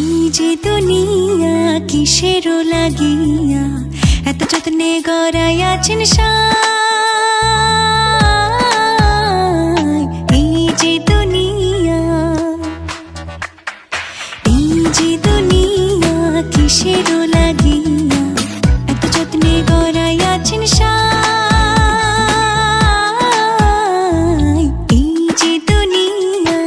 এই যে দুনিয়া কিসেরও লাগিয়া এত যত্নে গড়াইয়াছেন সাই। এই যে দুনিয়া, এই যে দুনিয়া কিসেরও লাগিয়া এত যত্নে গড়াইয়াছেন সাই। এই যে দুনিয়া,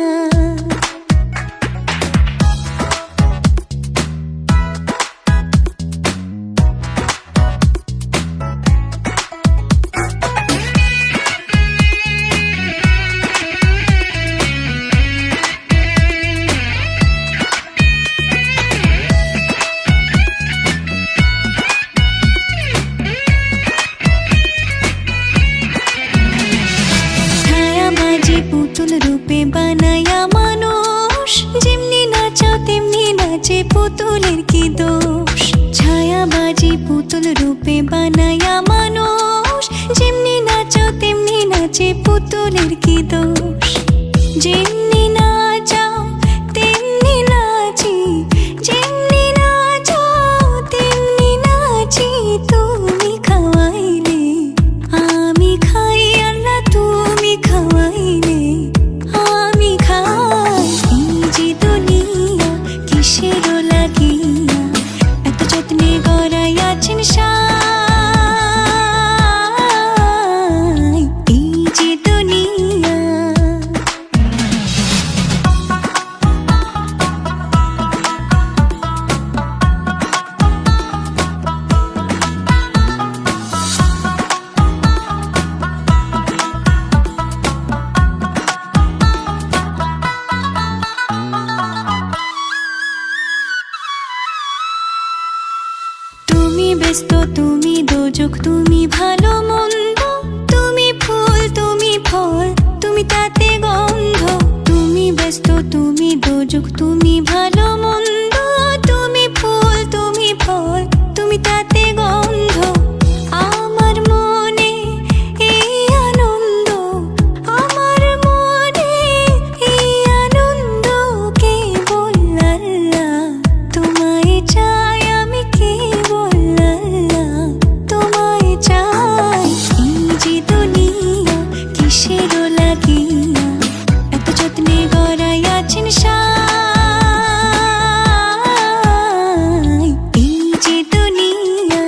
পুতুল রূপে বানায়া মানুষ, যেমনি নাচাও তেমনি নাচে, পুতুলের কি দোষ। ছায়াবাজি পুতুল রূপে বানায়া মানুষ, যেমনি নাচাও তেমনি নাচে, পুতুলের কি দোষ। যেমনি নাচাও তেমনি নাচি, যেমনি নাচাও তেমনি নাচি, তুমি খাওয়াইলে আমি খাই, আল্লাহ তুমি খাওয়াইলে আমি খাই। এই যে দুনিয়া কিসেরও লাগিয়া এত যত্নে গড়াইয়াছেন সাই। এই যে দুনিয়া, তুমি ব্যস্ত, তুমি দোজক, তুমি ভালো মন্দ, তুমি ফুল, তুমি ফল, তুমি তাতে গন্ধ। তুমি ব্যস্ত, তুমি দোজক, তুমি ভালো মন্দ, তুমি ফুল, তুমি ফল, তুমি তাতে গন্ধ। আমার মনে এই আনন্দ, আমার মনে এই আনন্দ, কেবল আল্লাহ তোমায় চাই, আমি কেবল আল্লাহ তোমায় চাই। এই যে দুনিয়া কিসেরও লাগিয়া এত যত্নে গড়াইয়াছেন সাই। এই যে দুনিয়া,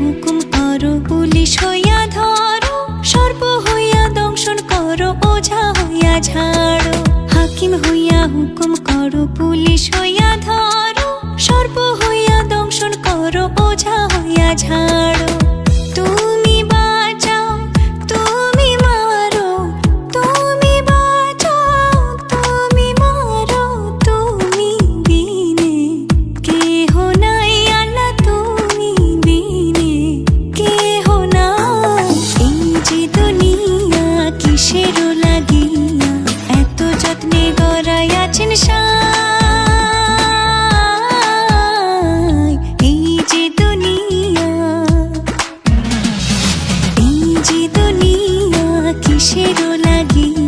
হুকুম করো, পুলিশ হইয়া ধরো, সর্প হইয়া দংশন করো, ওঝা হইয়া ঝাড়ো। হাকিম হইয়া হুকুম করো, পুলিশ হইয়া ধরো, সর্প হইয়া দংশন করো, ওঝা হইয়া ঝাড়ো। তুমি বাঁচাও, তুমি মারো, তুমি বাঁচাও, তুমি মারো, তুমি বিনে কেহ নাই, আল্লাহ তুমি বিনে কেহ নাই। এই যে দুনিয়া কিসেরও লাগিয়া এত যত্নে গড়াইয়াছেন সাই। এই যে দুনিয়া, এই যে দুনিয়া কিসেরও লাগিয়া